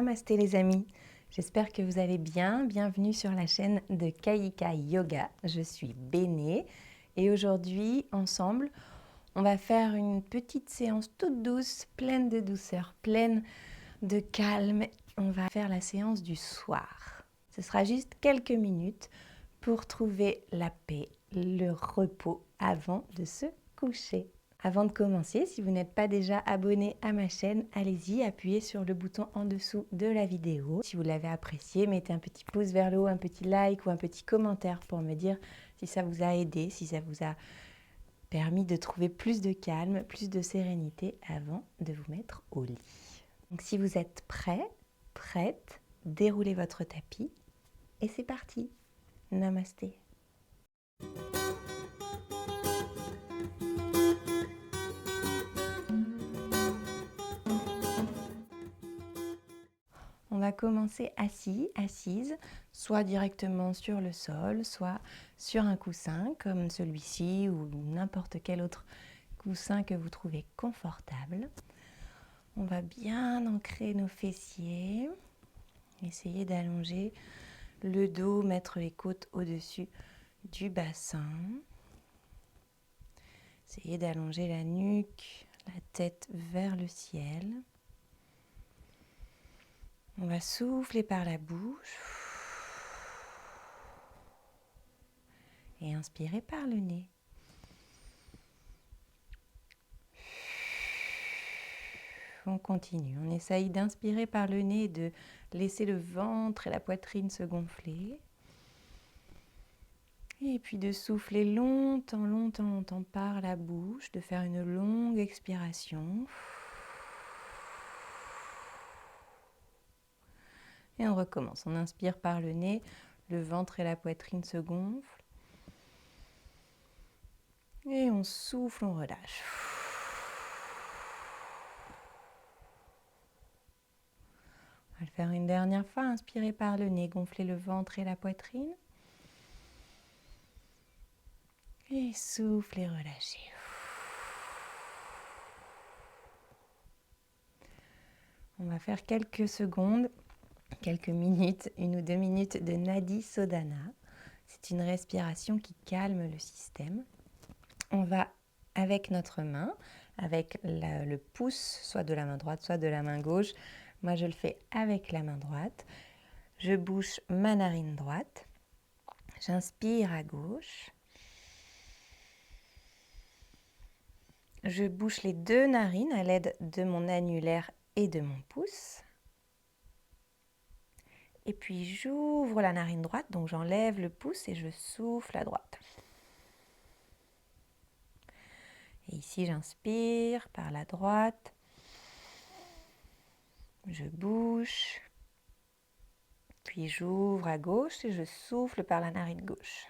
Namasté les amis, j'espère que vous allez bien. Bienvenue sur la chaîne de Kaika Yoga. Je suis Béné et aujourd'hui, ensemble, on va faire une petite séance toute douce, pleine de douceur, pleine de calme. On va faire la séance du soir. Ce sera juste quelques minutes pour trouver la paix, le repos avant de se coucher. Avant de commencer, si vous n'êtes pas déjà abonné à ma chaîne, allez-y, appuyez sur le bouton en dessous de la vidéo. Si vous l'avez apprécié, mettez un petit pouce vers le haut, un petit like ou un petit commentaire pour me dire si ça vous a aidé, si ça vous a permis de trouver plus de calme, plus de sérénité avant de vous mettre au lit. Donc si vous êtes prêts, prête, déroulez votre tapis et c'est parti. Namasté. On va commencer assis, assise, soit directement sur le sol, soit sur un coussin comme celui-ci ou n'importe quel autre coussin que vous trouvez confortable. On va bien ancrer nos fessiers, essayer d'allonger le dos, mettre les côtes au-dessus du bassin. Essayez d'allonger la nuque, la tête vers le ciel. On va souffler par la bouche et inspirer par le nez. On continue, on essaye d'inspirer par le nez, de laisser le ventre et la poitrine se gonfler. Et puis de souffler longtemps, longtemps, longtemps par la bouche, de faire une longue expiration. Et on recommence, on inspire par le nez, le ventre et la poitrine se gonflent. Et on souffle, on relâche. On va le faire une dernière fois, inspirez par le nez, gonflez le ventre et la poitrine. Et soufflez, relâchez. On va faire quelques secondes, quelques minutes, 1 ou 2 minutes de Nadi Sodhana. C'est une respiration qui calme le système. On va, avec notre main, avec le pouce, soit de la main droite, soit de la main gauche. Moi, je le fais avec la main droite. Je bouche ma narine droite. J'inspire à gauche. Je bouche les 2 narines à l'aide de mon annulaire et de mon pouce. Et puis j'ouvre la narine droite, donc j'enlève le pouce et je souffle à droite. Et ici j'inspire par la droite. Je bouche. Puis j'ouvre à gauche et je souffle par la narine gauche.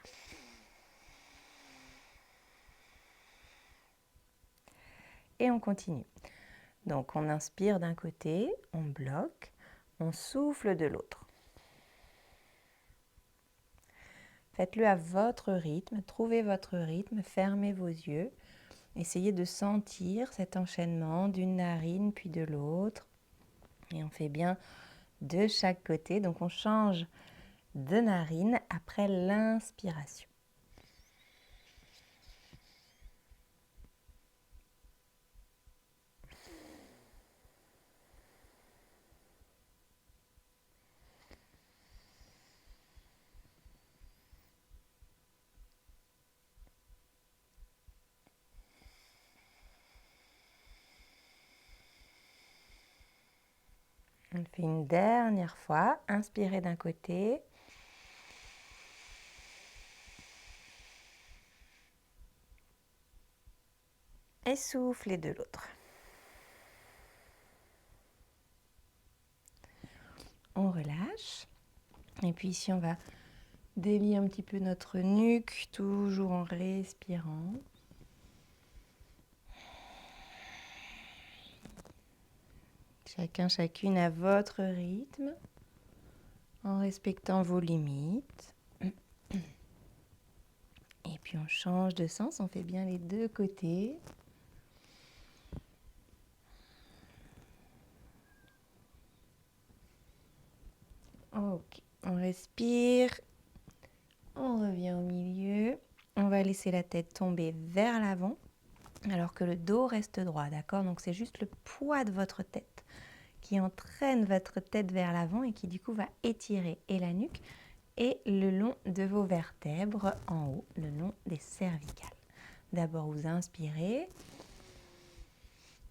Et on continue. Donc on inspire d'un côté, on bloque, on souffle de l'autre. Faites-le à votre rythme, trouvez votre rythme, fermez vos yeux. Essayez de sentir cet enchaînement d'une narine puis de l'autre. Et on fait bien de chaque côté. Donc on change de narine après l'inspiration. On le fait une dernière fois. Inspirez d'un côté. Et soufflez de l'autre. On relâche. Et puis ici, on va délier un petit peu notre nuque, toujours en respirant. Chacun, chacune à votre rythme, en respectant vos limites. Et puis on change de sens, on fait bien les 2 côtés. Ok, on respire. On revient au milieu. On va laisser la tête tomber vers l'avant alors que le dos reste droit, d'accord? Donc c'est juste le poids de votre tête qui entraîne votre tête vers l'avant et qui du coup va étirer et la nuque et le long de vos vertèbres en haut, le long des cervicales. D'abord, vous inspirez.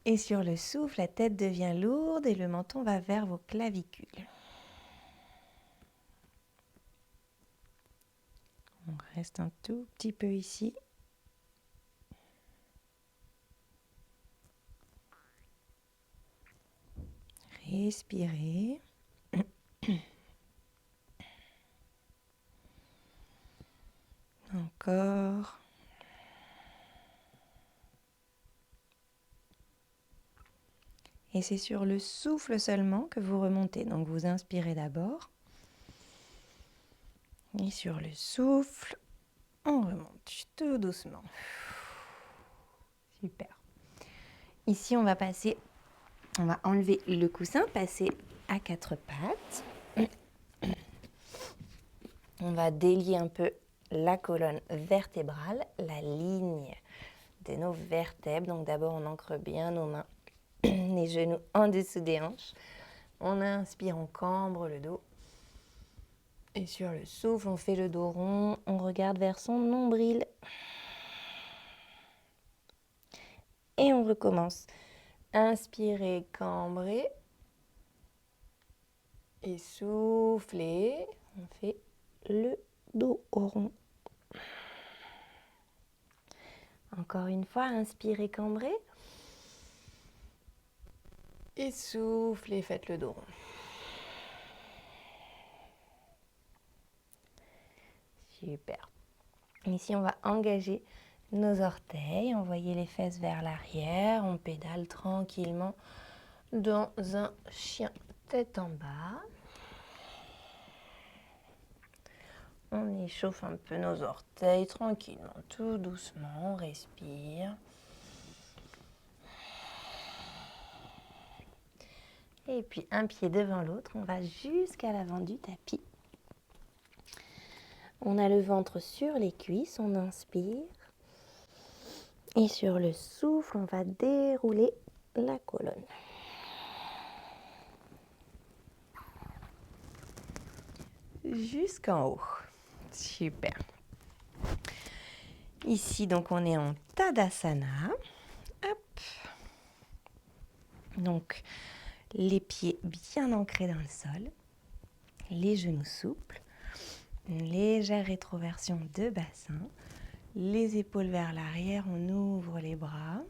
Et sur le souffle, la tête devient lourde et le menton va vers vos clavicules. On reste un tout petit peu ici. Respirez. Encore. Et c'est sur le souffle seulement que vous remontez. Donc vous inspirez d'abord. Et sur le souffle, on remonte tout doucement. Super. Ici, on va enlever le coussin, passer à quatre pattes. On va délier un peu la colonne vertébrale, la ligne de nos vertèbres. Donc d'abord, on ancre bien nos mains, les genoux en dessous des hanches. On inspire, on cambre le dos. Et sur le souffle, on fait le dos rond, on regarde vers son nombril. Et on recommence. Inspirez, cambrez. Et soufflez. On fait le dos rond. Encore une fois, inspirez, cambrez. Et soufflez, faites le dos rond. Super. Ici, on va engager nos orteils, envoyer les fesses vers l'arrière. On pédale tranquillement dans un chien tête en bas. On échauffe un peu nos orteils tranquillement, tout doucement. On respire. Et puis un pied devant l'autre, on va jusqu'à l'avant du tapis. On a le ventre sur les cuisses, on inspire. Et sur le souffle, on va dérouler la colonne. Jusqu'en haut. Super. Ici, donc, on est en Tadasana. Hop. Donc, les pieds bien ancrés dans le sol. Les genoux souples. Une légère rétroversion de bassin. Les épaules vers l'arrière, on ouvre les bras.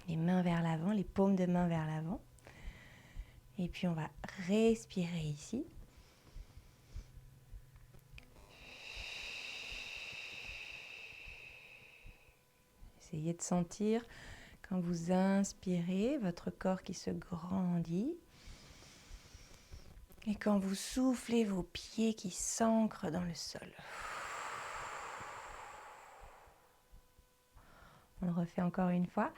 Les mains vers l'avant, les paumes de main vers l'avant. Et puis on va respirer ici. Essayez de sentir quand vous inspirez votre corps qui se grandit. Et quand vous soufflez, vos pieds qui s'ancrent dans le sol. On le refait encore une fois.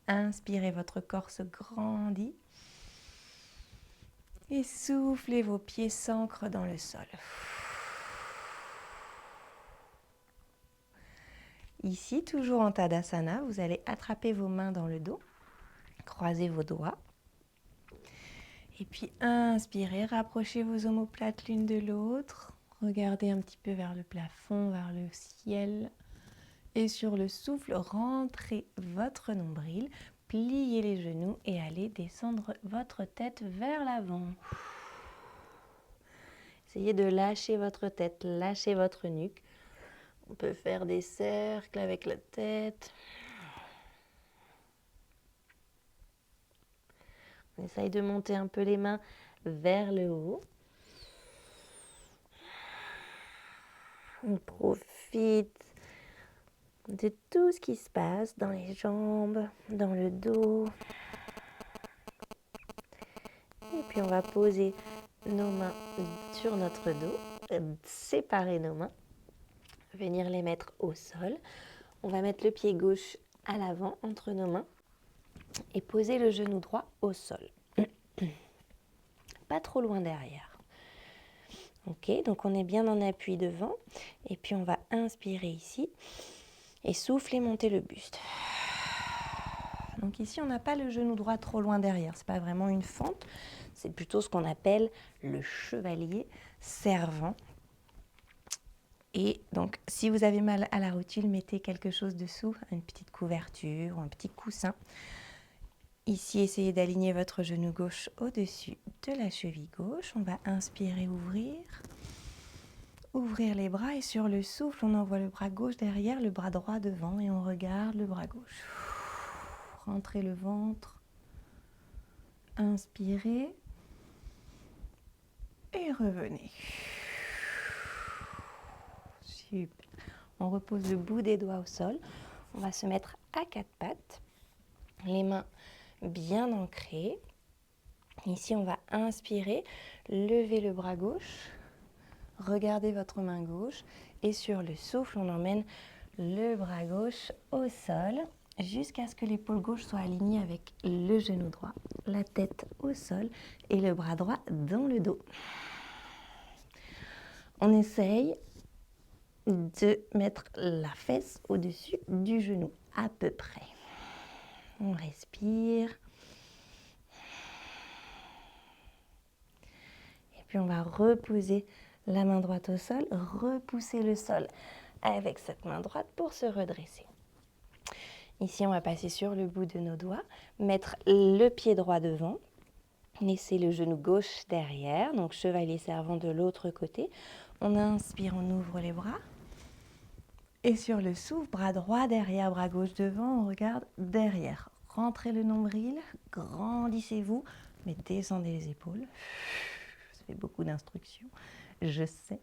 Inspirez, votre corps se grandit. Et soufflez, vos pieds s'ancrent dans le sol. Ici, toujours en Tadasana, vous allez attraper vos mains dans le dos, croiser vos doigts. Et puis inspirez, rapprochez vos omoplates l'une de l'autre. Regardez un petit peu vers le plafond, vers le ciel. Et sur le souffle, rentrez votre nombril, pliez les genoux et allez descendre votre tête vers l'avant. Essayez de lâcher votre tête, lâcher votre nuque. On peut faire des cercles avec la tête. On essaye de monter un peu les mains vers le haut. On profite de tout ce qui se passe dans les jambes, dans le dos. Et puis on va poser nos mains sur notre dos, séparer nos mains, venir les mettre au sol. On va mettre le pied gauche à l'avant entre nos mains et poser le genou droit au sol. Pas trop loin derrière. Ok, donc on est bien en appui devant. Et puis on va inspirer ici et souffler, monter le buste. Donc ici, on n'a pas le genou droit trop loin derrière. Ce n'est pas vraiment une fente. C'est plutôt ce qu'on appelle le chevalier servant. Et donc, si vous avez mal à la rotule, mettez quelque chose dessous, une petite couverture ou un petit coussin. Ici, essayez d'aligner votre genou gauche au-dessus de la cheville gauche. On va inspirer, ouvrir les bras et sur le souffle, on envoie le bras gauche derrière, le bras droit devant et on regarde le bras gauche. Rentrez le ventre, inspirez et revenez. Super. On repose le bout des doigts au sol. On va se mettre à quatre pattes, les mains bien ancrées. Ici, on va inspirer, lever le bras gauche, regardez votre main gauche et sur le souffle, on emmène le bras gauche au sol jusqu'à ce que l'épaule gauche soit alignée avec le genou droit, la tête au sol et le bras droit dans le dos. On essaye de mettre la fesse au-dessus du genou, à peu près. On respire. Et puis on va reposer la main droite au sol, repousser le sol avec cette main droite pour se redresser. Ici, on va passer sur le bout de nos doigts, mettre le pied droit devant, laisser le genou gauche derrière, donc chevalier servant de l'autre côté. On inspire, on ouvre les bras. Et sur le souffle, bras droit derrière, bras gauche devant, on regarde derrière. Rentrez le nombril, grandissez-vous, mais descendez les épaules. Ça fait beaucoup d'instructions, je sais.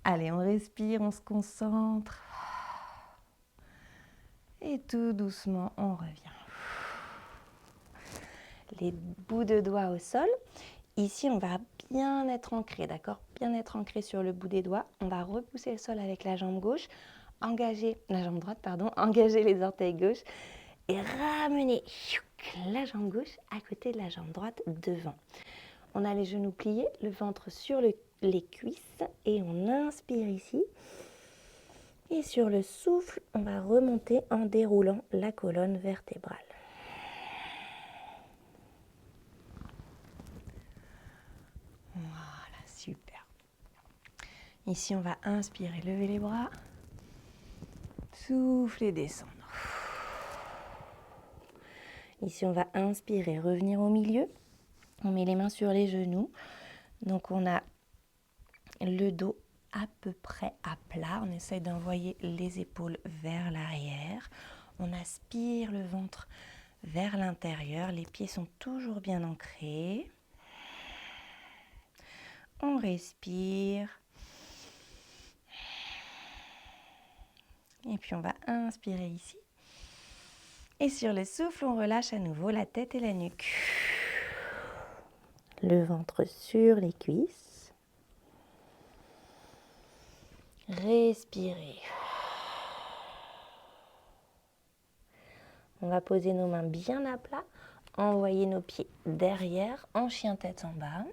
Allez, on respire, on se concentre. Et tout doucement, on revient. Les bouts de doigts au sol. Ici, on va bien être ancré, d'accord? Bien être ancré sur le bout des doigts. On va repousser le sol avec la jambe gauche. Engager la jambe droite, pardon, engager les orteils gauches et ramener la jambe gauche à côté de la jambe droite devant. On a les genoux pliés, le ventre sur les cuisses et on inspire ici. Et sur le souffle, on va remonter en déroulant la colonne vertébrale. Voilà, super. Ici, on va inspirer, lever les bras. Souffler, descendre. Ici, on va inspirer, revenir au milieu. On met les mains sur les genoux. Donc, on a le dos à peu près à plat. On essaye d'envoyer les épaules vers l'arrière. On aspire le ventre vers l'intérieur. Les pieds sont toujours bien ancrés. On respire. Et puis, on va inspirer ici. Et sur le souffle, on relâche à nouveau la tête et la nuque. Le ventre sur les cuisses. Respirez. On va poser nos mains bien à plat. Envoyer nos pieds derrière en chien tête en bas.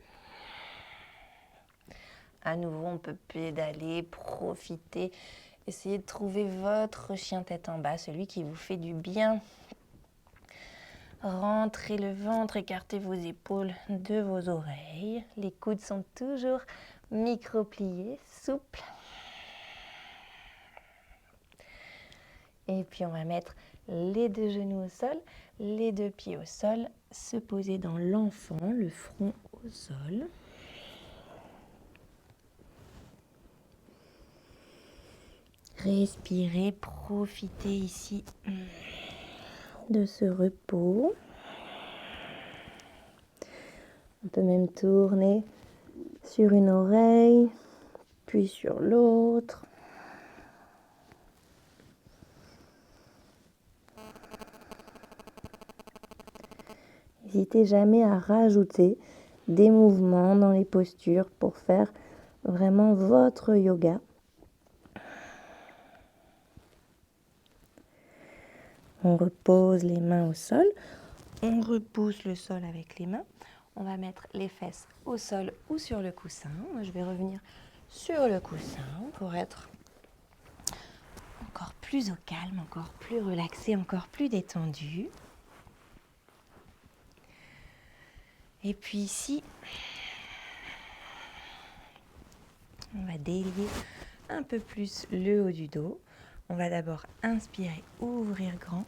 À nouveau, on peut pédaler, profiter. Essayez de trouver votre chien tête en bas, celui qui vous fait du bien. Rentrez le ventre, écartez vos épaules de vos oreilles. Les coudes sont toujours micro-pliés, souples. Et puis on va mettre les deux genoux au sol, les deux pieds au sol, se poser dans l'enfant, le front au sol. Respirez, profitez ici de ce repos. On peut même tourner sur une oreille, puis sur l'autre. N'hésitez jamais à rajouter des mouvements dans les postures pour faire vraiment votre yoga. On repose les mains au sol, on repousse le sol avec les mains, On va mettre les fesses au sol ou sur le coussin. Moi, je vais revenir sur le coussin pour être encore plus au calme, encore plus relaxé, encore plus détendu. Et puis ici, on va délier un peu plus le haut du dos. On va d'abord inspirer, ouvrir grand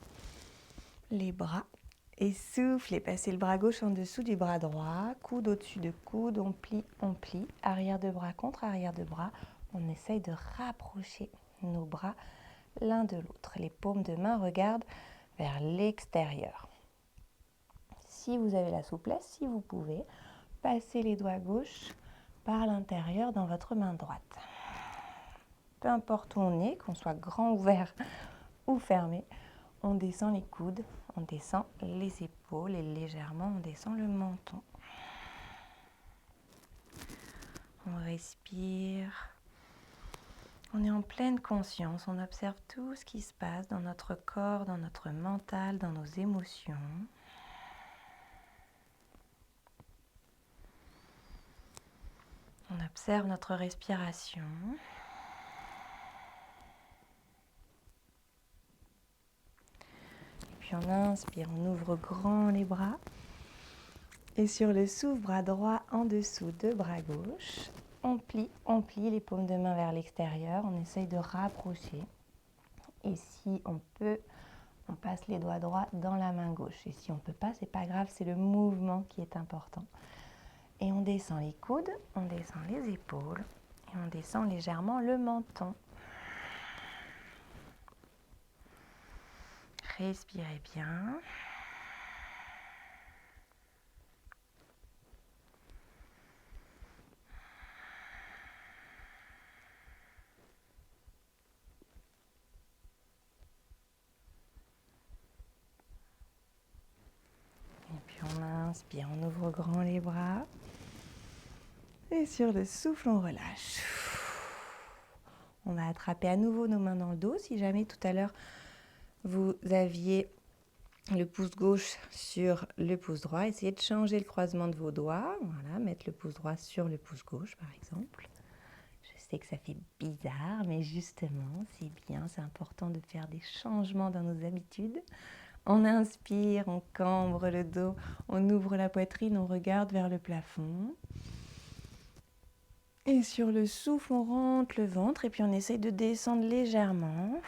les bras et souffler, passer le bras gauche en dessous du bras droit, coude au-dessus de coude, on plie, arrière de bras contre arrière de bras. On essaye de rapprocher nos bras l'un de l'autre. Les paumes de main regardent vers l'extérieur. Si vous avez la souplesse, si vous pouvez, passez les doigts gauches par l'intérieur dans votre main droite. Peu importe où on est, qu'on soit grand ouvert ou fermé, on descend les coudes, on descend les épaules et légèrement on descend le menton. On respire. On est en pleine conscience, on observe tout ce qui se passe dans notre corps, dans notre mental, dans nos émotions. On observe notre respiration. Et puis on inspire, on ouvre grand les bras. Et sur le souffle, bras droit en dessous de bras gauche. On plie les paumes de main vers l'extérieur. On essaye de rapprocher. Et si on peut, on passe les doigts droits dans la main gauche. Et si on ne peut pas, c'est pas grave, c'est le mouvement qui est important. Et on descend les coudes, on descend les épaules et on descend légèrement le menton. Respirez bien. Et puis on inspire, on ouvre grand les bras. Et sur le souffle, on relâche. On va attraper à nouveau nos mains dans le dos. Si jamais tout à l'heure, vous aviez le pouce gauche sur le pouce droit, essayez de changer le croisement de vos doigts. Voilà, mettre le pouce droit sur le pouce gauche, par exemple. Je sais que ça fait bizarre, mais justement, c'est bien, c'est important de faire des changements dans nos habitudes. On inspire, on cambre le dos, on ouvre la poitrine, on regarde vers le plafond. Et sur le souffle, on rentre le ventre et puis on essaye de descendre légèrement.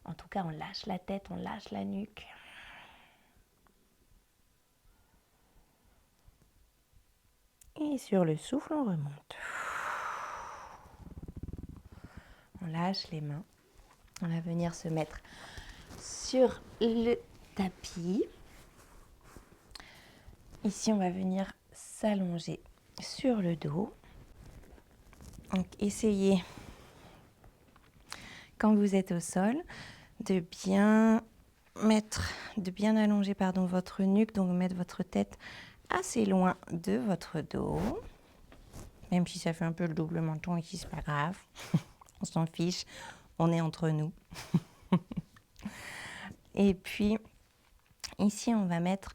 En tout cas, on lâche la tête, on lâche la nuque. Et sur le souffle, on remonte. On lâche les mains. On va venir se mettre sur le tapis. Ici, on va venir s'allonger sur le dos. Donc, essayez, quand vous êtes au sol, de bien allonger votre nuque, donc mettre votre tête assez loin de votre dos. Même si ça fait un peu le double menton ici, c'est pas grave. On s'en fiche, on est entre nous. Et puis, ici, on va mettre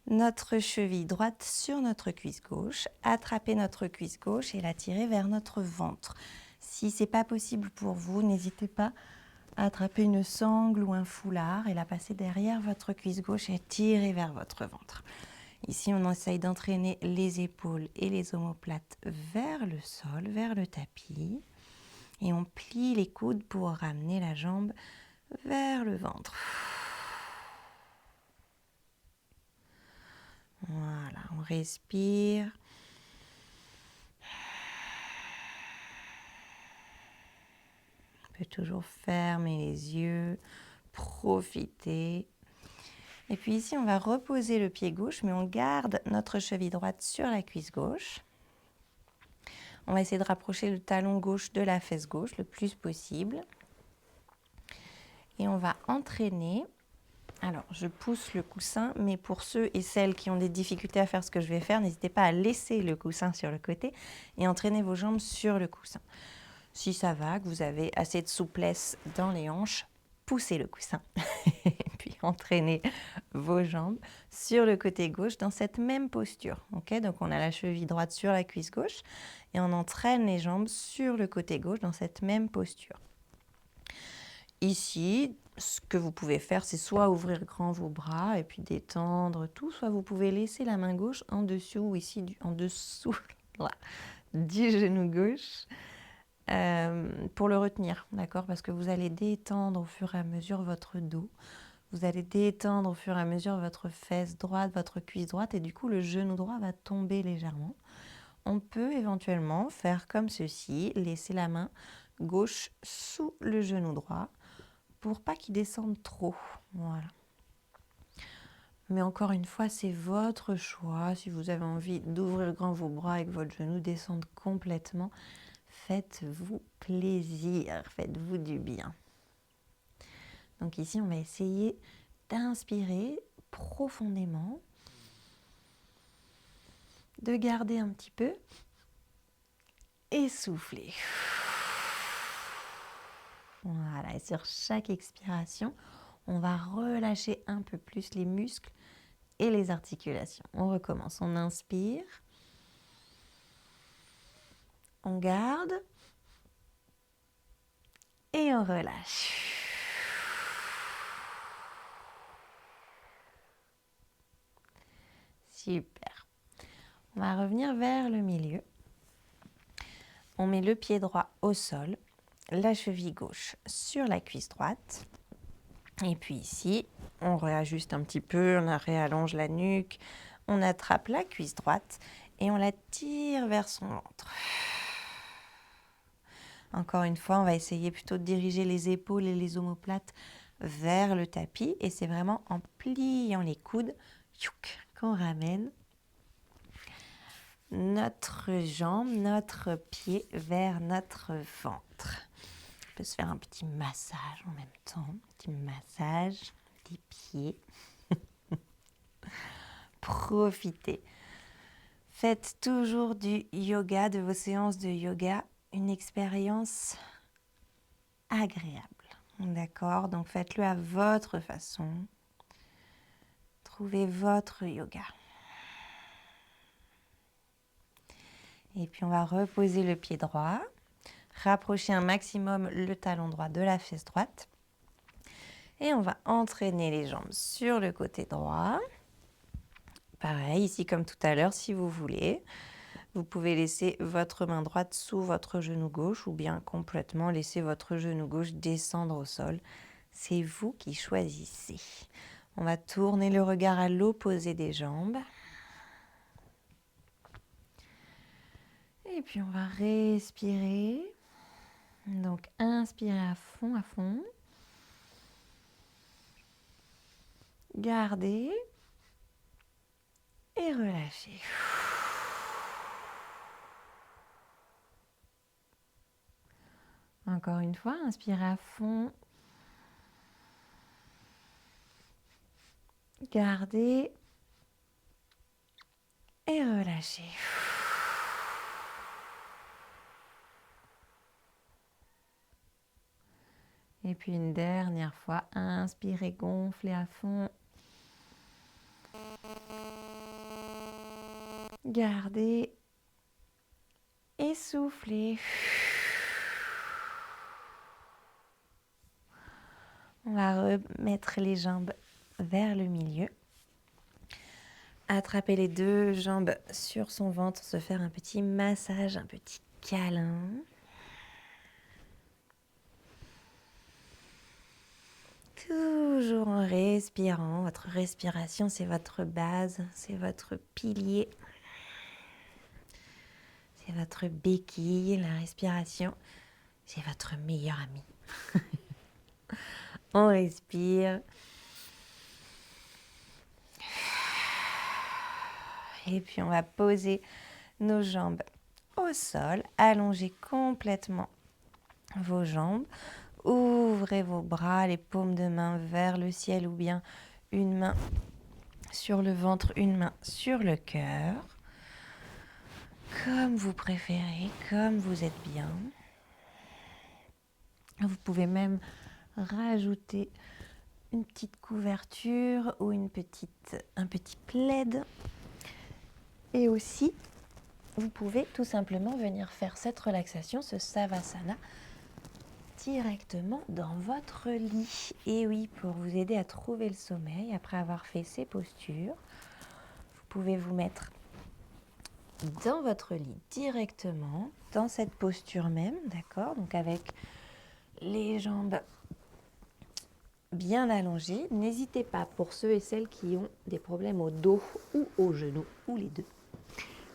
notre cheville droite sur notre cuisse gauche, attraper notre cuisse gauche et la tirer vers notre ventre. Si ce n'est pas possible pour vous, n'hésitez pas à attraper une sangle ou un foulard et la passer derrière votre cuisse gauche et tirer vers votre ventre. Ici, on essaye d'entraîner les épaules et les omoplates vers le sol, vers le tapis. Et on plie les coudes pour ramener la jambe vers le ventre. Voilà, on respire. On peut toujours fermer les yeux, profiter. Et puis ici, on va reposer le pied gauche, mais on garde notre cheville droite sur la cuisse gauche. On va essayer de rapprocher le talon gauche de la fesse gauche le plus possible. Et on va entraîner. Alors, je pousse le coussin, mais pour ceux et celles qui ont des difficultés à faire ce que je vais faire, n'hésitez pas à laisser le coussin sur le côté et entraîner vos jambes sur le coussin. Si ça va, que vous avez assez de souplesse dans les hanches, poussez le coussin. Et puis, entraîner vos jambes sur le côté gauche dans cette même posture. Okay, donc on a la cheville droite sur la cuisse gauche et on entraîne les jambes sur le côté gauche dans cette même posture. Ici, ce que vous pouvez faire, c'est soit ouvrir grand vos bras et puis détendre tout, soit vous pouvez laisser la main gauche en dessous, ici, en dessous là, du genou gauche pour le retenir, d'accord? Parce que vous allez détendre au fur et à mesure votre dos, vous allez détendre au fur et à mesure votre fesse droite, votre cuisse droite et du coup le genou droit va tomber légèrement. On peut éventuellement faire comme ceci, laisser la main gauche sous le genou droit pour pas qu'il descende trop. Voilà. Mais encore une fois, c'est votre choix. Si vous avez envie d'ouvrir grand vos bras et que votre genou descende complètement, faites-vous plaisir, faites-vous du bien. Donc ici, on va essayer d'inspirer profondément, de garder un petit peu et souffler. Voilà, et sur chaque expiration, on va relâcher un peu plus les muscles et les articulations. On recommence, on inspire, on garde et on relâche. Super. On va revenir vers le milieu. On met le pied droit au sol, la cheville gauche sur la cuisse droite. Et puis ici, on réajuste un petit peu, on réallonge la nuque, on attrape la cuisse droite et on la tire vers son ventre. Encore une fois, on va essayer plutôt de diriger les épaules et les omoplates vers le tapis. Et c'est vraiment en pliant les coudes qu'on ramène notre jambe, notre pied vers notre ventre. On peut se faire un petit massage en même temps, un petit massage des pieds. Profitez. Faites toujours du yoga, de vos séances de yoga, une expérience agréable. D'accord? Donc faites-le à votre façon. Trouvez votre yoga. Et puis on va reposer le pied droit. Rapprocher un maximum le talon droit de la fesse droite. Et on va entraîner les jambes sur le côté droit. Pareil, ici comme tout à l'heure, si vous voulez. Vous pouvez laisser votre main droite sous votre genou gauche ou bien complètement laisser votre genou gauche descendre au sol. C'est vous qui choisissez. On va tourner le regard à l'opposé des jambes. Et puis on va respirer. Donc inspirez à fond, à fond. Gardez. Et relâchez. Encore une fois, inspirez à fond. Gardez. Et relâchez. Et puis une dernière fois, inspirez, gonflez à fond. Gardez et soufflez. On va remettre les jambes vers le milieu. Attraper les deux jambes sur son ventre, se faire un petit massage, un petit câlin. Toujours en respirant. Votre respiration, c'est votre base, c'est votre pilier. C'est votre béquille, la respiration. C'est votre meilleur ami. On respire. Et puis on va poser nos jambes au sol. Allongez complètement vos jambes. Ouvrez vos bras, les paumes de main vers le ciel ou bien une main sur le ventre, une main sur le cœur. Comme vous préférez, comme vous êtes bien. Vous pouvez même rajouter une petite couverture ou un petit plaid. Et aussi, vous pouvez tout simplement venir faire cette relaxation, ce Savasana, directement dans votre lit. Et oui, pour vous aider à trouver le sommeil, après avoir fait ces postures, vous pouvez vous mettre dans votre lit directement, dans cette posture même, d'accord? Donc avec les jambes bien allongées. N'hésitez pas, pour ceux et celles qui ont des problèmes au dos ou aux genoux, ou les deux,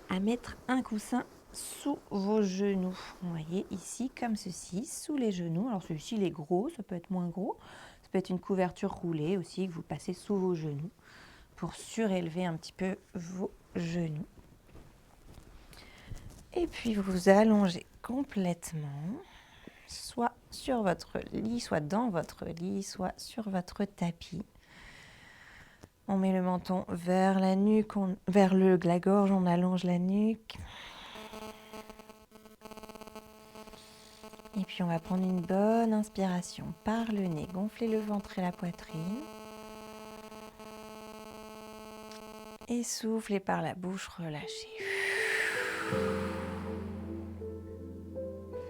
à mettre un coussin sous vos genoux. Vous voyez ici, comme ceci, sous les genoux. Alors celui-ci, il est gros, ça peut être moins gros. Ça peut être une couverture roulée aussi que vous passez sous vos genoux pour surélever un petit peu vos genoux. Et puis vous vous allongez complètement, soit sur votre lit, soit dans votre lit, soit sur votre tapis. On met le menton vers la nuque, vers la gorge, on allonge la nuque. Et puis on va prendre une bonne inspiration par le nez, gonfler le ventre et la poitrine. Et souffler par la bouche, relâchez.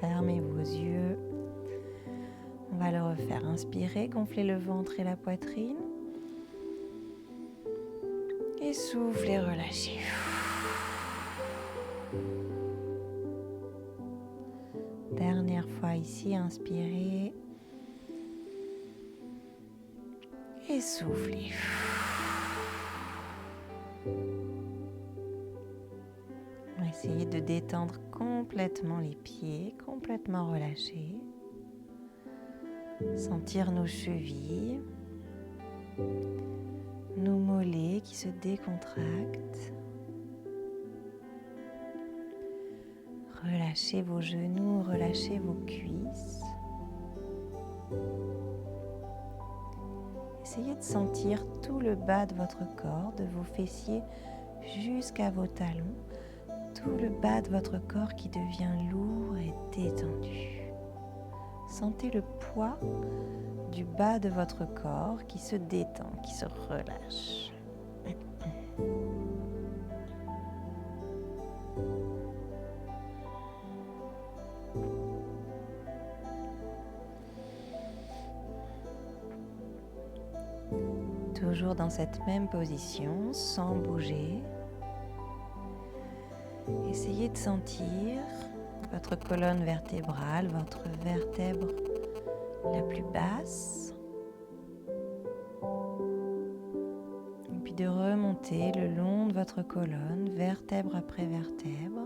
Fermez vos yeux. On va le refaire. Inspirez, gonflez le ventre et la poitrine. Et soufflez, relâchez. Dernière fois ici, inspirez. Et soufflez. On va essayer de détendre complètement les pieds, complètement relâchés. Sentir nos chevilles, nos mollets qui se décontractent. Relâchez vos genoux, relâchez vos cuisses. Essayez de sentir tout le bas de votre corps, de vos fessiers jusqu'à vos talons. Tout le bas de votre corps qui devient lourd et détendu. Sentez le poids du bas de votre corps qui se détend, qui se relâche. Toujours dans cette même position, sans bouger. Essayez de sentir votre colonne vertébrale, votre vertèbre la plus basse. Et puis de remonter le long de votre colonne, vertèbre après vertèbre.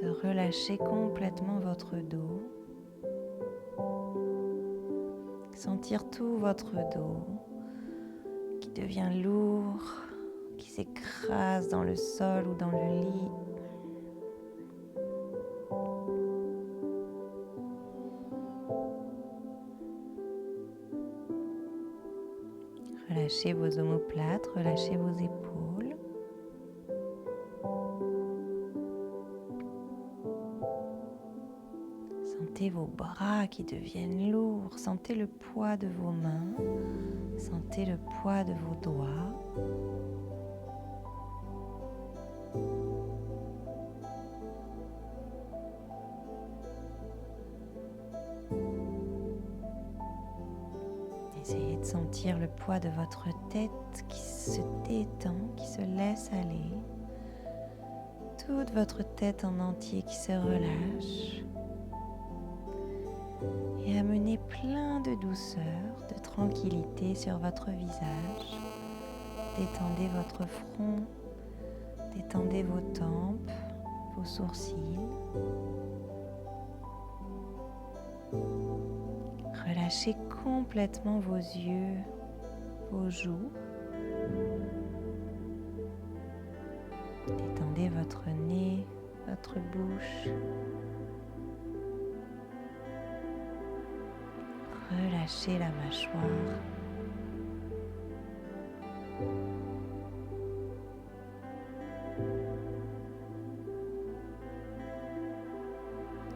De relâcher complètement votre dos. Sentir tout votre dos qui devient lourd, qui s'écrase dans le sol ou dans le lit. Relâchez vos omoplates, relâchez vos épaules. Sentez vos bras qui deviennent lourds, sentez le poids de vos mains, sentez le poids de vos doigts. Essayez de sentir le poids de votre tête qui se détend, qui se laisse aller. Toute votre tête en entier qui se relâche. Et amenez plein de douceur, de tranquillité sur votre visage. Détendez votre front, détendez vos tempes, vos sourcils. Relâchez complètement vos yeux, vos joues. Détendez votre nez, votre bouche. Relâchez la mâchoire.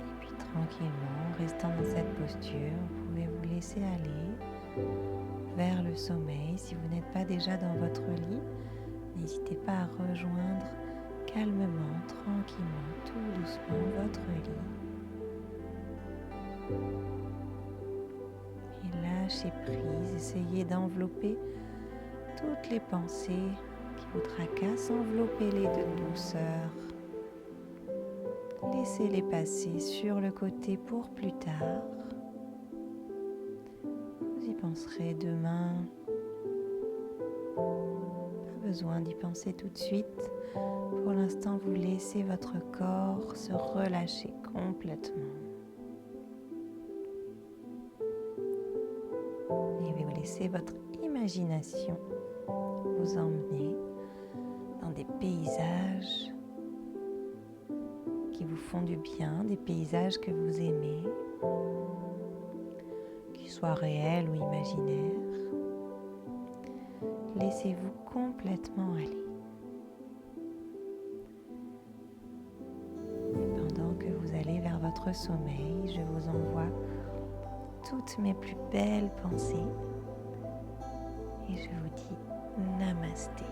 Et puis tranquillement, restant dans cette posture, vous pouvez vous laisser aller vers le sommeil. Si vous n'êtes pas déjà dans votre lit, n'hésitez pas à rejoindre calmement, tranquillement, tout doucement votre lit. Et lâchez prise, essayez d'envelopper toutes les pensées qui vous tracassent, enveloppez-les de douceur. Laissez-les passer sur le côté pour plus tard. Vous y penserez demain. Pas besoin d'y penser tout de suite. Pour l'instant, vous laissez votre corps se relâcher complètement. Et vous laissez votre imagination vous emmener dans des paysages qui vous font du bien, des paysages que vous aimez, qu'ils soient réels ou imaginaires. Laissez-vous complètement aller. Et pendant que vous allez vers votre sommeil, je vous envoie toutes mes plus belles pensées et je vous dis Namasté.